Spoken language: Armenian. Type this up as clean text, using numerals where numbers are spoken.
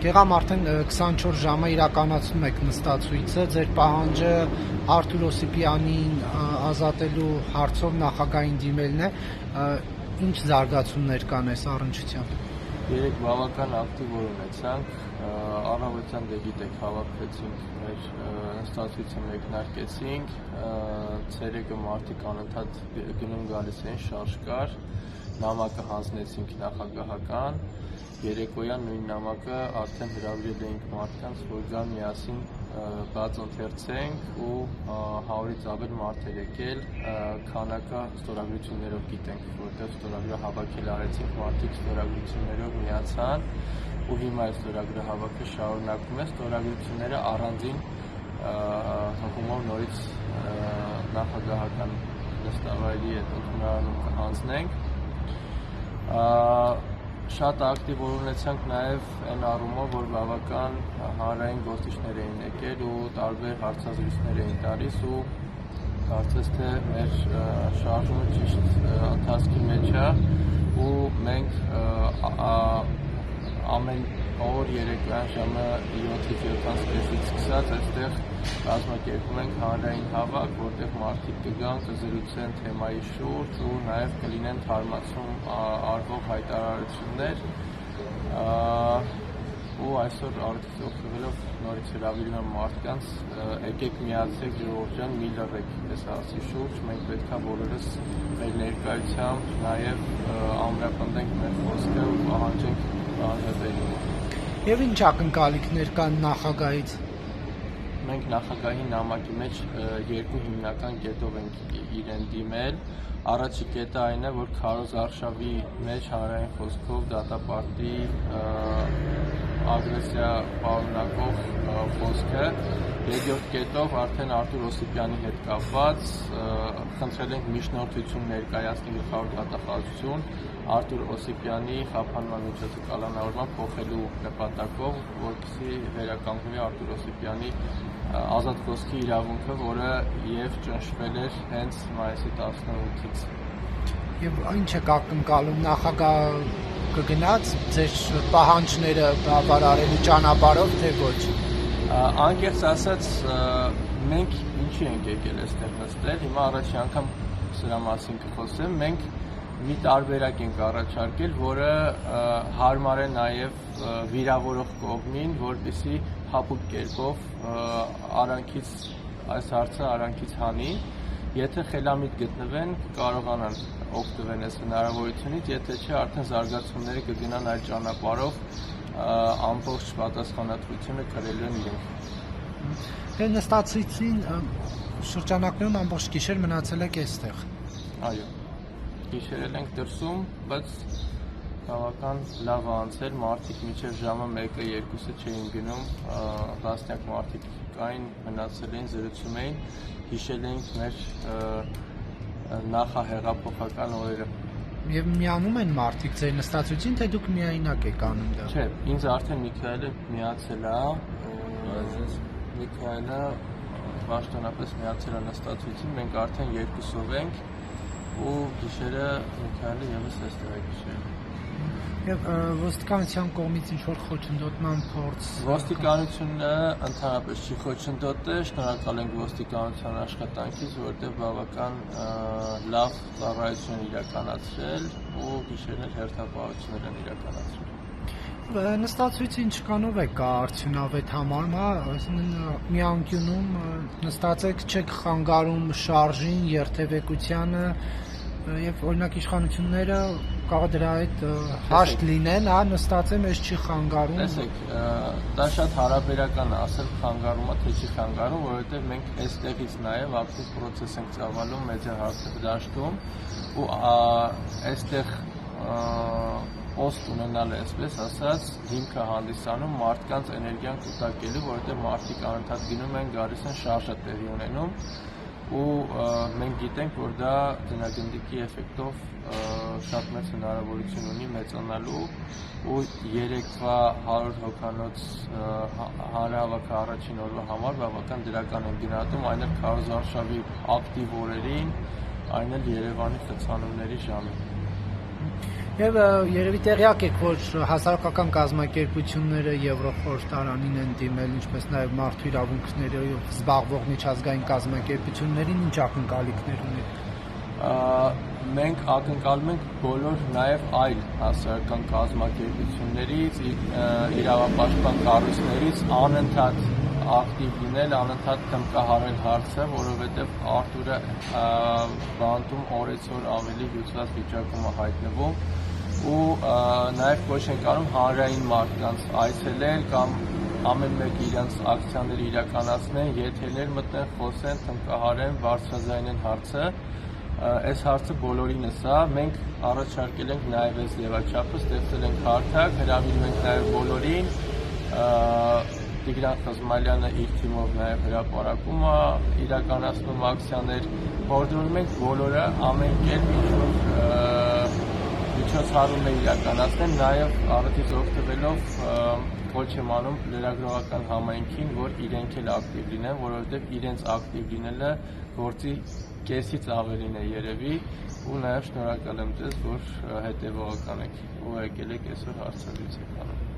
Գեղամ արդեն 24 ժամը իրականացնում եք նստածույցը, ձեր պահանջը Արթուր Օսիպյանին ազատելու հարցով նախագահին դիմելն է, ինչ զարգացումներ կան այս առնչությամբ։ Երեք բավական ակտիվ օր ունեցանք, առավոտյան դե գիտեք հավաքվեցինք, մեր նստածույցը մեկնարկեցինք, ցերեկը մարդիկ անընդհատ գնում գալիս էին, շարժ կար, նամակը հանձնեցինք նախագահական, երեկոյան նույն նամակը արդեն հրավիրել էինք մարդկանց, որ գան միասին բաց ընթերցենք ու 100-ից ավել մարդ էր եկել, քանակը ստորագրություններով գիտենք, որտեղ ստորագրը հավաքել արեցինք, մարդիկ ստորագրություններով միացան ու հիմա այս ստորագրը հավաքը շարունակվում է, ստորագրությունները առանձին հղումով նորից նախագահական նստավայրի հետ ընդունարանում կհանձնենք։ Շատ ակտիվ օր ունեցանք նաև այն առումով, որ բավական հանրային գործիչներ էին եկել ու տարբեր հարցազրույցներ էին տալիս ու կարծես թե մեր շարժումը ճիշտ ընթացքի մեջ է ու մենք ամեն օր երեկոյան ժամը 7-ից 7:30-ից սկսած այստեղ կազմակերպում ենք հանրային հավաք, որտեղ մարդիկ կգան, կզրուցեն թեմայի շուրջ ու նաև կլինեն թարմացում արվող հայտարարություններ ու այսօր արդյոք օգտվելով նորից հրավիրում եմ մարդկանց, եկեք միացեք ժողովուրդ ջան, մի լռեք այս հարցի շուրջ, մենք պետք է բոլորս մեր ներկայությամբ նաև ամրապնդենք մեր խոսքը ու պահանջենք հանրապետություն։ Եվ ինչ ակնկալիքներ կան նախագահից։ Մենք նախագահի նամակի մեջ երկու հիմնական կետով ենք իրեն դիմել։ Առաջի կետը այն է, որ քարոզ արշավի մեջ հանրային խոսքով դատապարտի ագրեսիա պարունակող խոսքը։ Երկրորդ կետով արդեն Արթուր Օսիպյանի հետ կապված խնդրել ենք միջնորդություն ներկայացնել գլխավոր դատախազություն Արթուր Օսիպյանի խափանման միջոցի կալանավորման փոխելու նպատակով, որպեսզի վերականգնվի Արթուր Օսիպյանի ազատ խոսքի իրավունքը, որը եւ ճնշվել էր հենց մայիսի 18-ից։ Եվ ինչ եք ակնկալում, նախագահ կգնաց ձեր պահանջները բավարարելու ճանապարհով, թե ոչ։ Անկեղծ ասած, մենք ինչի ենք եկել այստեղ նստել, հիմա առաջի անգամ սրա մասին կխոսեմ, մենք մի տարբերակ ենք առաջարկել, որը հարմար է նաև վիրավորող կողմին, որպեսզի հապուկ կերպով այս հարցը արանքից հանի, եթե խելամիտ գտնվեն, կարողանան օգտվել այս հնարավորությունից, եթե չէ, արդեն զարգացումները կգնան այդ ճանապարհով, ամբողջ պատասխանատվությունը կրելու են իրենք։ Նստածույցին շրջանակներում ամբողջ գիշեր մնացել եք այստեղ։ Այո, գիշերել ենք դրսում, բայց բավական լավ անցել, մարդիկ մինչև ժամը 1-2-ը չէին գնում, տասնյակ մարդիկ կային, մնացել էին, զրուցում էին, հիշել էինք մեր նախահեղափոխական օրերը։ Եվ միանում են մարդիկ ձեր նստածույցին, թե դուք միայնակ եք անում դա։ Չէ, ինձ արդեն Միքայելը միացել է, Միքայելը պաշտոնապես միացել է նստածույցին, մենք արդեն երկուսով ենք ու գիշերը Միքայելը ևս այստեղ է գիշերել։ Եվ ոստիկանության կողմից ինչ-որ խոչընդոտման փորձ։ Ոստիկանությունը ընդհանրապես չի խոչընդոտել, շնորհակալ ենք ոստիկանության աշխատանքից, որտեղ բավական լավ ծառայություն են իրականացրել ու գիշերներ հերթապահություններ են իրականացրել։ Նստածույցը ինչքանով է կա արդյունավետ համարում, մի անկյունում նստած եք, չեք խանգարում շարժին, երթևեկությանը եւ օրինակ իշխանությունները կարող դրա հետ հաշտ լինեն, նստած է, մեզ չի խանգարում։ Տեսեք, դա շատ հարաբերական է, ասել խանգարումը թե չի խանգարում, որովհետեւ մենք այստեղից նաեւ ակտիվ process ենք ծավալում մեծա հարցադաշտում ու այստեղ post ունենալը, այսպես ասած, հիմքը հանդիսանում մարդկանց էներգիան կուտակելու, որովհետեւ մարդիկ անընդհատ գնում են, գալիս են, շարժը տեղի ունենում ու մենք գիտենք, որ դա ձնագնդիկի էֆեկտով շատ մեծ հնարավորություն ունի մեծանալու ու երեկվա 100 հոգանոց հանրահավաքը առաջին օրվա համար բավական դրական են գնահատում, այն էլ քարոզարշավի ակտիվ օրերին, այն էլ Երևանի խցանումների ժամին։ Եվ երևի տեղյակ եք, որ հասարակական կազմակերպությունները Եվրոխորհրդարանին են դիմել, ինչպես նաև մարդու իրավունքներով զբաղվող միջազգային կազմակերպություններին, ինչ ակնկալիքներ ունեք։ Մենք ակնկալում ենք բոլոր նաև այլ հասարակական կազմակերպություններից, իրավապաշտպան կառույցներից անընդհատ ակտիվ լինել, անընդհատ կմկահարել հարցը, որովհետև Արթուրը բանտում օրեցօր ավելի հյուծված վիճակում է հայտնվում ու նաև ոչ ենք անում հանրային մարդկանց այցելել կամ ամեն մեկը իրենց ակցիաները իրականացնեն, եթերներ մտնեն, խոսեն, կմկահարեն, բարձրաձայնեն հարցը։ Այս հարցը բոլորինս է, մենք առաջարկել ենք նաև այս ձևաչափը, ստեղծել ենք հարթակ, հրավիրում ենք նաև բոլորին, Տիգրան Խզմալյանը իր թիմով նաև հրապարակում է իրականացնում ակցիաներ, հորդորում ենք բոլորը ամեն կերպ ինչ-որ միջոցառումներ իրականացնեն, նաև առիթից օգտվելով ոչ եմ անում լրագրողական համայնքին, որ իրենք էլ ակտիվ լինեն, որովհետև իրենց ակտիվ լինելը գործի կեսից ավելին է երևի ու նաև շնորհակալ եմ ձեզ, որ հետևողական եք ու եկել եք այսօր հարցազրույց եք անում։